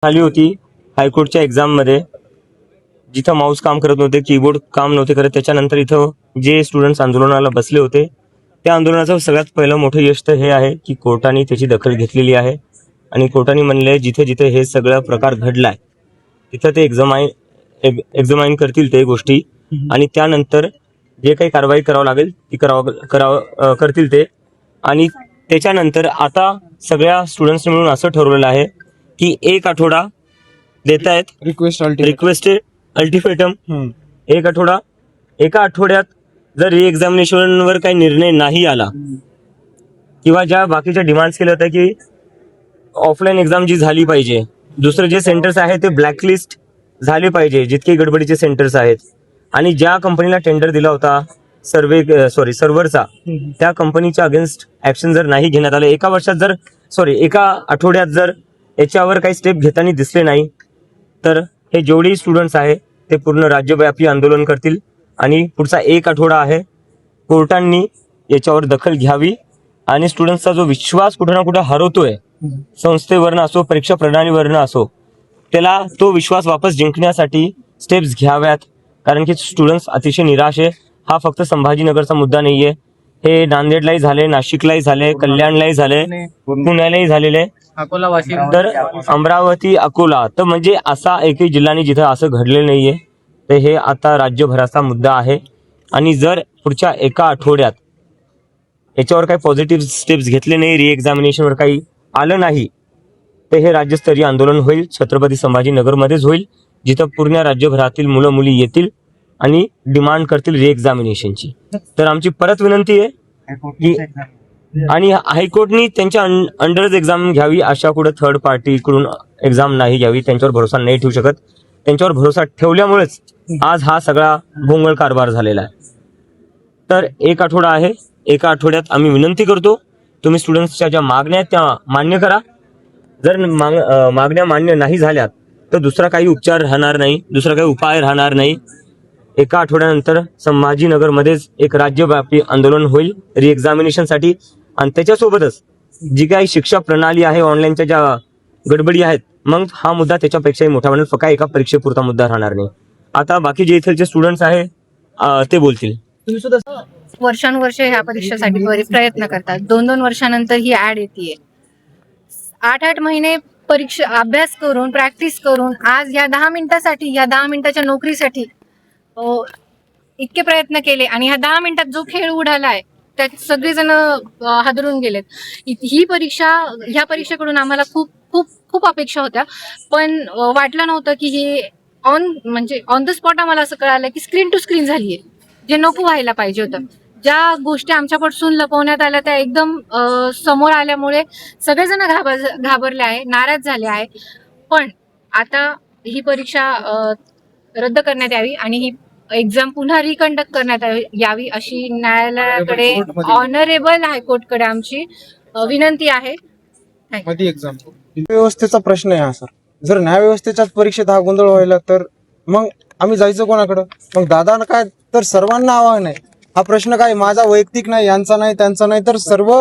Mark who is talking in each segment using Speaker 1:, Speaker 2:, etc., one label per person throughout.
Speaker 1: झाली होती हायकोर्टच्या एक्झाम मध्ये, जिथं माऊस काम करत नव्हते, कीबोर्ड काम नव्हते करत. त्याच्यानंतर इथं जे स्टुडंट्स आंदोलनाला बसले होते, त्या आंदोलनाचं सगळ्यात पहिलं मोठं यश तर हे आहे की कोर्टाने त्याची दखल घेतलेली आहे आणि कोर्टाने म्हणले जिथे जिथे हे सगळं प्रकार घडलाय तिथं ते एक्झामाइन करतील ते गोष्टी आणि त्यानंतर जे काही कारवाई करावं लागेल ती करतील ते. आणि त्याच्यानंतर आता सगळ्या स्टुडंट्सने मिळून असं ठरवलेलं आहे की 1 आठवडा देत आहेत रिक्वेस्ट अल्टिमेटम. 1 आठवडा, एका आठवड्यात जर री एक्झामिनेशन वर काही निर्णय नाही आला किंवा ज्या बाकीच्या डिमांड्स केल्या होत्या की ऑफलाईन एक्झाम जी झाली पाहिजे, दुसरे जे सेंटर्स आहेत ते ब्लॅकलिस्ट झाले पाहिजे जितके गडबडीचे सेंटर्स आहेत, आणि ज्या कंपनीला टेंडर दिला होता सर्व्हरचा, त्या कंपनीच्या अगेन्स्ट ऍक्शन जर नाही घेण्यात आलं, एका आठवड्यात जर याच्यावर काही स्टेप घेताना दिसले नाही तर हे जेवढे स्टुडंट्स आहे ते पूर्ण राज्यव्यापी आंदोलन करतील. आणि पुढचा 1 आठवडा आहे, कोर्टांनी याच्यावर दखल घ्यावी आणि स्टुडंट्सचा जो विश्वास कुठे ना कुठे हरवतोय, संस्थेवरनं असो परीक्षा प्रणालीवरनं असो, त्याला तो विश्वास वापस जिंकण्यासाठी स्टेप्स घ्याव्यात. कारण की स्टुडंट्स अतिशय निराश आहे. हा फक्त संभाजीनगरचा मुद्दा नाहीये, हे नांदेडलाही झाले, नाशिकलाही झाले, कल्याणलाही झाले, पुण्यालाही झालेले, तर अमरावती, अकोला, तर म्हणजे असा एकही जिल्हा जिथं असं घडलेलं नाहीये. तर हे आता राज्यभराचा मुद्दा आहे आणि जर पुढच्या 1 आठवड्यात याच्यावर काही पॉझिटिव्ह स्टेप्स घेतले नाही, री एक्झामिनेशनवर काही आलं नाही, तर हे राज्यस्तरीय आंदोलन होईल, छत्रपती संभाजीनगरमध्येच होईल, जिथं पूर्ण राज्यभरातील मुलं मुली येतील आणि डिमांड करतील री एक्झामिनेशनची. तर आमची परत विनंती आहे की आणि हायकोर्टनी त्यांच्या अंडरच एक्झाम घ्यावी, अशा कुठं थर्ड पार्टीकडून एक्झाम नाही घ्यावी. त्यांच्यावर भरोसा नाही ठेवू शकत. त्यांच्यावर भरोसा ठेवल्यामुळेच आज हा सगळा भोंगळ कारभार झालेला आहे. तर 1 आठवडा आहे, 1 आठवड्यात आम्ही विनंती करतो तुम्ही स्टुडंट्सच्या ज्या मागण्या आहेत त्या मान्य करा. जर मागण्या मान्य नाही झाल्यात तर दुसरा काही उपचार राहणार नाही, दुसरा काही उपाय राहणार नाही. 1 आठवड्यानंतर संभाजीनगरमध्येच एक राज्यव्यापी आंदोलन होईल री एक्झामिनेशनसाठी. आणि त्याच्यासोबतच जी काही शिक्षा प्रणाली आहे, ऑनलाईनच्या ज्या गडबडी आहेत, मग हा मुद्दा त्याच्यापेक्षाही मोठा बनेल. फक्त एका परीक्षेपुरता मुद्दा राहणार नाही. आता बाकी जे इथलचे स्टुडंट्स आहे ते बोलतील.
Speaker 2: तुम्ही सुद्धा
Speaker 3: वर्षानुवर्ष ह्या परीक्षेसाठी प्रयत्न करतात. 2-2 वर्षानंतर ही ऍड येते. 8-8 महिने परीक्षा अभ्यास करून, प्रॅक्टिस करून, आज या 10 मिनिटासाठी, या 10 मिनिटाच्या नोकरीसाठी इतके प्रयत्न केले आणि ह्या 10 मिनिटात जो खेळ उडालाय त्यात सगळेजण हादरून गेलेत. ह्या परीक्षेकडून आम्हाला खूप खूप खूप अपेक्षा होत्या, पण वाटलं नव्हतं की हे ऑन द स्पॉट आम्हाला असं कळालं की स्क्रीन टू स्क्रीन झालीये, जे नको व्हायला पाहिजे होतं. ज्या गोष्टी आमच्यापासून लपवण्यात आल्या त्या एकदम समोर आल्यामुळे सगळेजण घाबरले आहे, नाराज झाले आहे. पण आता ही परीक्षा रद्द करण्यात यावी आणि ही एक्झाम पुन्हा रिकंडक्ट करण्यात यावी अशी न्यायालयाकडे, ऑनरेबल हायकोर्टकडे आमची विनंती आहे.
Speaker 2: एक्झाम व्यवस्थेचा प्रश्न आहे हा सर. जर न्यायव्यवस्थेच्याच परीक्षेत हा गोंधळ व्हायला तर मग आम्ही जायचं कोणाकडं? मग दादा काय तर सर्वांना आव्हान आहे. हा प्रश्न काय माझा वैयक्तिक नाही, यांचा नाही, त्यांचा नाही, तर सर्व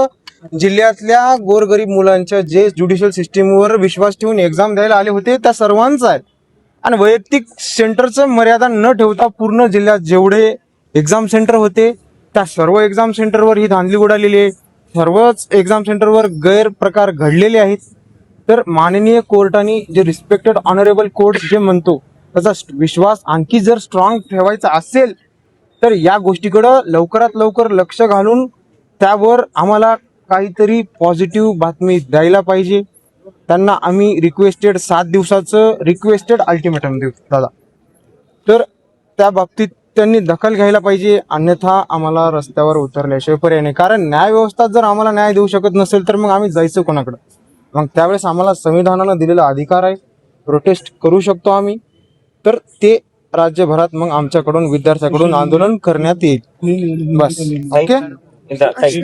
Speaker 2: जिल्ह्यातल्या गोरगरीब मुलांच्या जे ज्युडिशियल सिस्टीमवर विश्वास ठेवून एक्झाम द्यायला आले होते त्या सर्वांचा आहे. आणि वैयक्तिक सेंटरचं मर्यादा न ठेवता पूर्ण जिल्ह्यात जेवढे एक्झाम सेंटर होते त्या सर्व एक्झाम सेंटरवर ही धांदली उडालेली आहे. सर्वच एक्झाम सेंटरवर गैरप्रकार घडलेले आहेत. तर माननीय कोर्टाने जे रिस्पेक्टेड ऑनरेबल कोर्ट जे म्हणतो त्याचा विश्वास आणखी जर स्ट्रॉंग ठेवायचा असेल तर या गोष्टीकडं लवकरात लवकर लक्ष घालून त्यावर आम्हाला काहीतरी पॉझिटिव्ह बातमी द्यायला पाहिजे. त्यांना आम्ही रिक्वेस्टेड 7 दिवसाचं रिक्वेस्टेड अल्टिमेटम देऊ दादा. तर त्या बाबतीत त्यांनी दखल घ्यायला पाहिजे, अन्यथा आम्हाला रस्त्यावर उतरल्याशिवाय पर्याय नाही. कारण न्यायव्यवस्था जर आम्हाला न्याय देऊ शकत नसेल तर मग आम्ही जायचं कोणाकडं? मग त्यावेळेस आम्हाला संविधानानं दिलेला अधिकार आहे, प्रोटेस्ट करू शकतो आम्ही. तर ते राज्यभरात मग आमच्याकडून, विद्यार्थ्याकडून आंदोलन करण्यात येईल. बस. ओके.